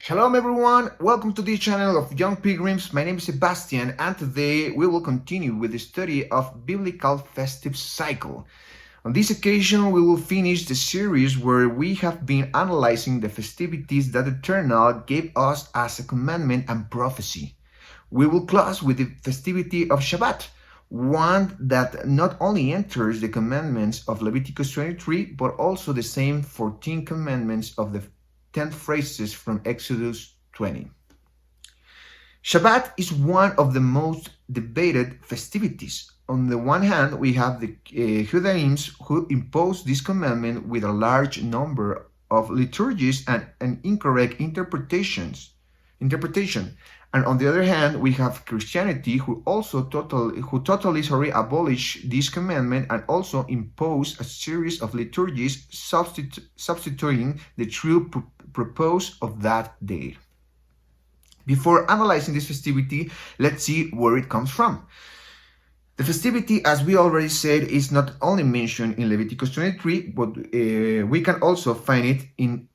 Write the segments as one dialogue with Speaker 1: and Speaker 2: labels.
Speaker 1: Hello everyone, welcome to this channel of Young Pilgrims. My name is Sebastian and today we will continue with the study of Biblical Festive Cycle. On this occasion we will finish the series where we have been analyzing the festivities that Eternal gave us as a commandment and prophecy. We will close with the festivity of Shabbat, one that not only enters the commandments of Leviticus 23 but also the same 14 commandments of the 10 phrases from Exodus 20. Shabbat is one of the most debated festivities. On the one hand, we have the Judaism who impose this commandment with a large number of liturgies and incorrect interpretation. And on the other hand, we have Christianity who totally abolish this commandment and also impose a series of liturgies substituting the true purpose of that day. Before analyzing this festivity, let's see where it comes from. The festivity, as we already said, is not only mentioned in Leviticus 23, but we can also find it in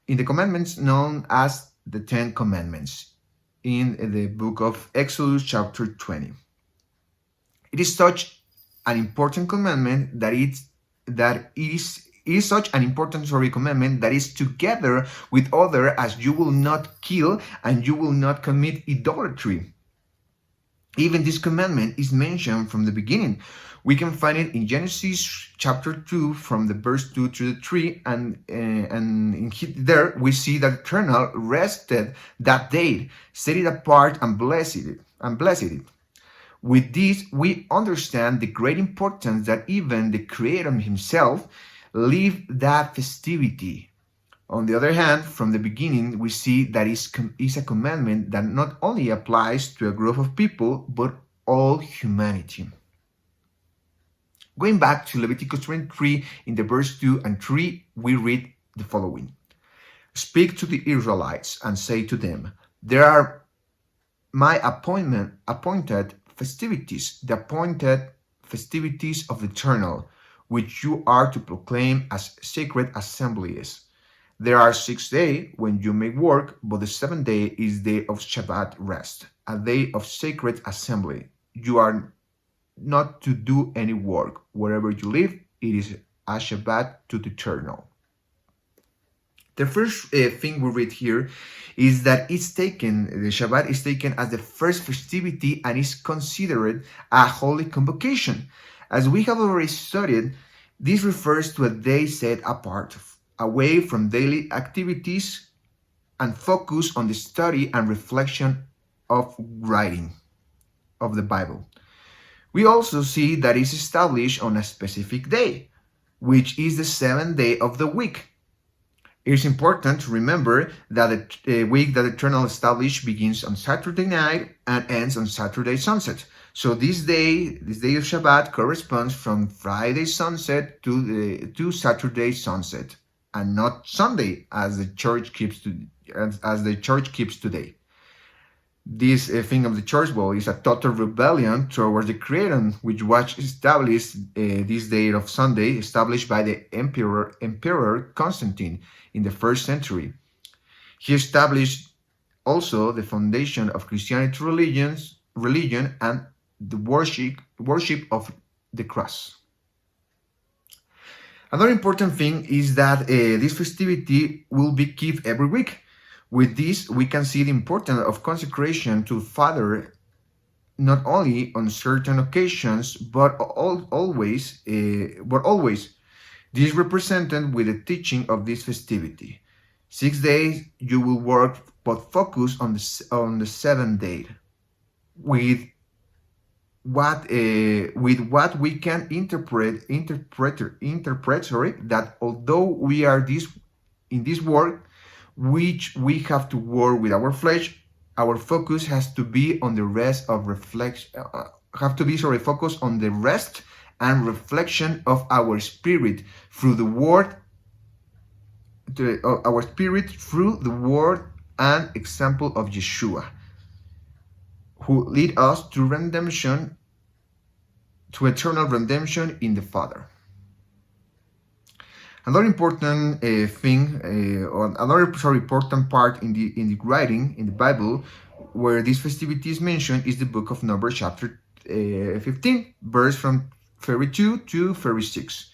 Speaker 1: the commandments known as the 10 Commandments in the book of Exodus chapter 20. It is such an important commandment that it is such an important commandment that is together with other as you will not kill and you will not commit idolatry. Even this commandment is mentioned from the beginning. We can find it in Genesis chapter 2 from the verse 2 to the 3 and there we see that Eternal rested that day, set it apart and blessed it. With this, we understand the great importance that even the Creator himself lived that festivity. On the other hand, from the beginning, we see that is a commandment that not only applies to a group of people, but all humanity. Going back to Leviticus 23, in the verse 2 and 3, we read the following. Speak to the Israelites and say to them, there are my appointed festivities, the appointed festivities of the Eternal, which you are to proclaim as sacred assemblies. There are 6 days when you may work, but the 7th day is day of Shabbat rest, a day of sacred assembly. You are not to do any work. Wherever you live, it is a Shabbat to the Eternal. The first thing we read here is that the Shabbat is taken as the first festivity and is considered a holy convocation. As we have already studied, this refers to a day set apart, away from daily activities and focus on the study and reflection of writing of the Bible. We also see that it's established on a specific day, which is the 7th day of the week. It is important to remember that the week that Eternal established begins on Saturday night and ends on Saturday sunset. So this day of Shabbat corresponds from Friday sunset to Saturday sunset, and not Sunday as the church keeps today. This thing of the church, is a total rebellion towards the Creator, which was established this day of Sunday, established by the Emperor Constantine in the 1st century. He established also the foundation of Christianity religion and the worship of the cross. Another important thing is that this festivity will be kept every week. With this, we can see the importance of consecration to Father, not only on certain occasions, but always. This is represented with the teaching of this festivity. 6 days you will work, but focus on the 7th day. With what we can interpret that although we are in this work, which we have to work with our flesh, our focus has to be on the rest of reflection. Focus on the rest and reflection of our spirit through the word. Through the word and example of Yeshua, who lead us to redemption, to eternal redemption in the Father. Another important thing, or another important part in the writing in the Bible, where this festivity is mentioned, is the book of Numbers, chapter 15, verse from 32 to 36.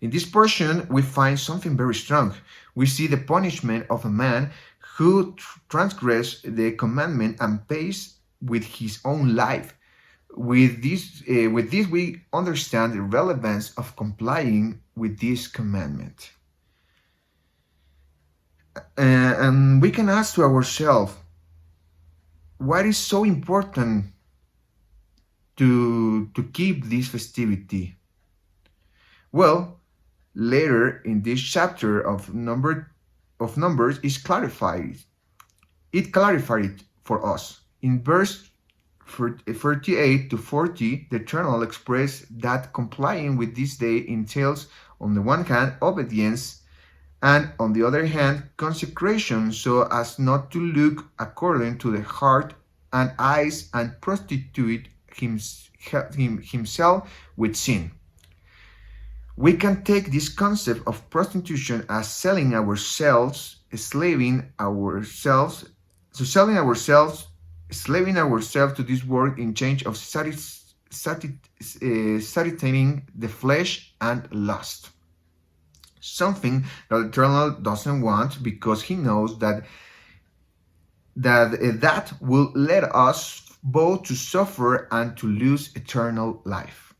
Speaker 1: In this portion, we find something very strong. We see the punishment of a man who transgressed the commandment and pays with his own life. With this, we understand the relevance of complying with this commandment. And we can ask to ourselves, what is so important to keep this festivity? Well, later in this chapter of Numbers is clarified. It clarified for us. In verse 38 to 40, the Eternal expressed that complying with this day entails, on the one hand, obedience, and on the other hand, consecration, so as not to look according to the heart and eyes and prostitute himself with sin. We can take this concept of prostitution as selling ourselves, slaving ourselves to this work in change of satisfying the flesh and lust. Something that the Eternal doesn't want, because he knows that will lead us both to suffer and to lose eternal life.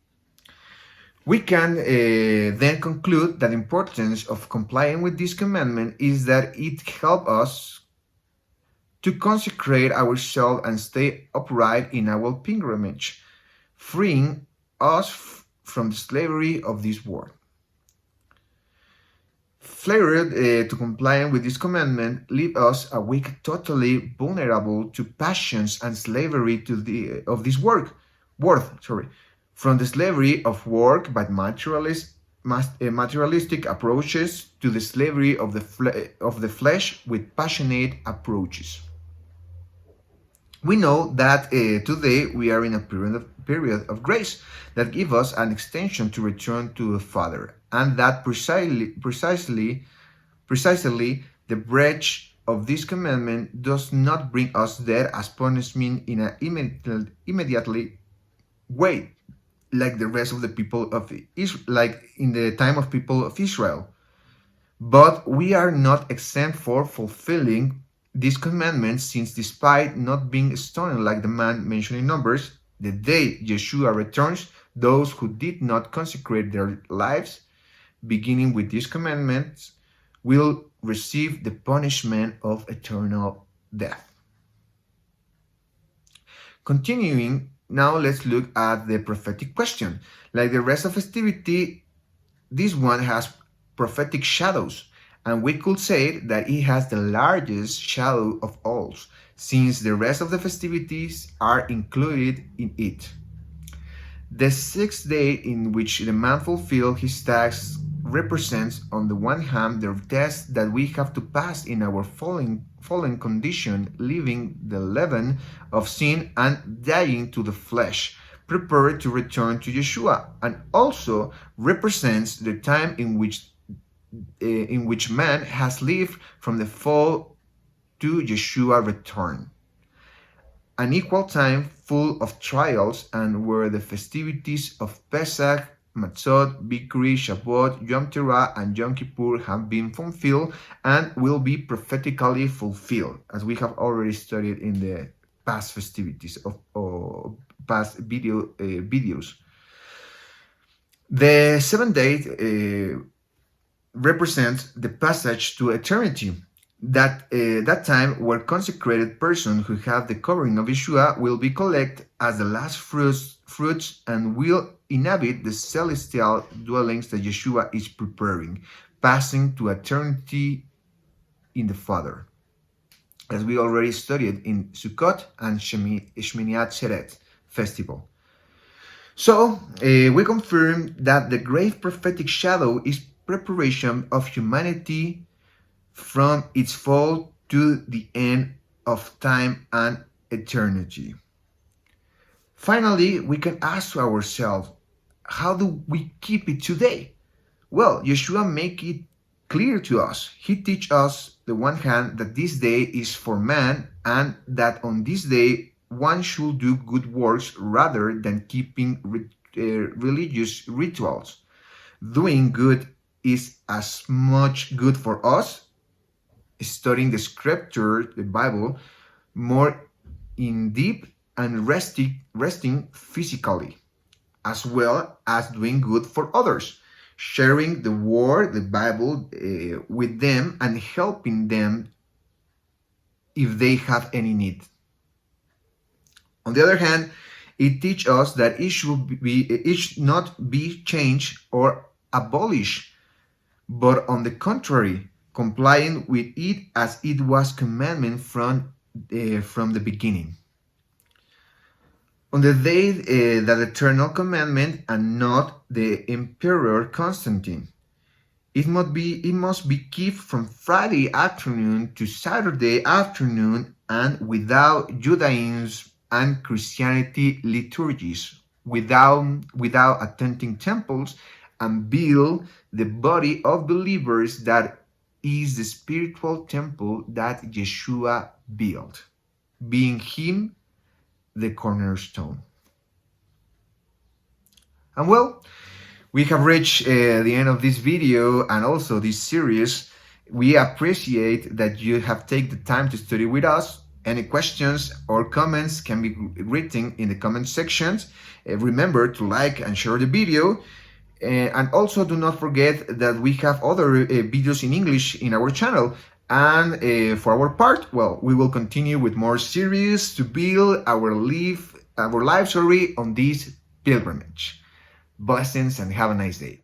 Speaker 1: We can then conclude that the importance of complying with this commandment is that it helps us to consecrate ourselves and stay upright in our pilgrimage, freeing us from the slavery of this world. Failure to comply with this commandment leave us a weak, totally vulnerable to passions and slavery of this from the slavery of work by materialistic approaches to the slavery of the flesh with passionate approaches. We know that today we are in a period of grace that gives us an extension to return to the Father, and that precisely the breach of this commandment does not bring us death as punishment in an immediately way, like the rest of the people of like in the time of people of Israel. But we are not exempt for fulfilling these commandments, since despite not being stoned like the man mentioned in Numbers, the day Yeshua returns, those who did not consecrate their lives, beginning with these commandments, will receive the punishment of eternal death. Continuing, now let's look at the prophetic question. Like the rest of festivity, this one has prophetic shadows, and we could say that it has the largest shadow of all, since the rest of the festivities are included in it. The sixth day in which the man fulfilled his task represents, on the one hand, the test that we have to pass in our fallen condition, leaving the leaven of sin and dying to the flesh, prepared to return to Yeshua, and also represents the time in which man has lived from the fall to Yeshua return. An equal time full of trials, and where the festivities of Pesach, Matzot, Bikri, Shabat, Yom Teruah, and Yom Kippur have been fulfilled and will be prophetically fulfilled, as we have already studied in the past festivities of past videos. The seventh day represents the passage to eternity. That time where consecrated persons who have the covering of Yeshua will be collected as the last fruits and will inhabit the celestial dwellings that Yeshua is preparing, passing to eternity in the Father, as we already studied in Sukkot and Shmini Atzeret festival. So we confirm that the great prophetic shadow is preparation of humanity from its fall to the end of time and eternity. Finally, we can ask ourselves, how do we keep it today? Well, Yeshua clear to us. He teaches us, the one hand, that this day is for man, and that on this day one should do good works rather than keeping religious rituals. Doing good is as much good for us, studying the scripture, the Bible, more in deep and resting physically, as well as doing good for others, sharing the word, the Bible, with them and helping them if they have any need. On the other hand, it teaches us that it should not be changed or abolished, but on the contrary, complying with it as it was commandment from the beginning. On the day that eternal commandment and not the Emperor Constantine. It must be kept from Friday afternoon to Saturday afternoon and without Judaism and Christianity liturgies, without attending temples, and build the body of believers that is the spiritual temple that Yeshua built, being him the cornerstone. And well, we have reached the end of this video and also this series. We appreciate that you have taken the time to study with us. Any questions or comments can be written in the comment sections. Remember to like and share the video. And also do not forget that we have other videos in English in our channel. And for our part, well, we will continue with more series to build our life on this pilgrimage. Blessings and have a nice day.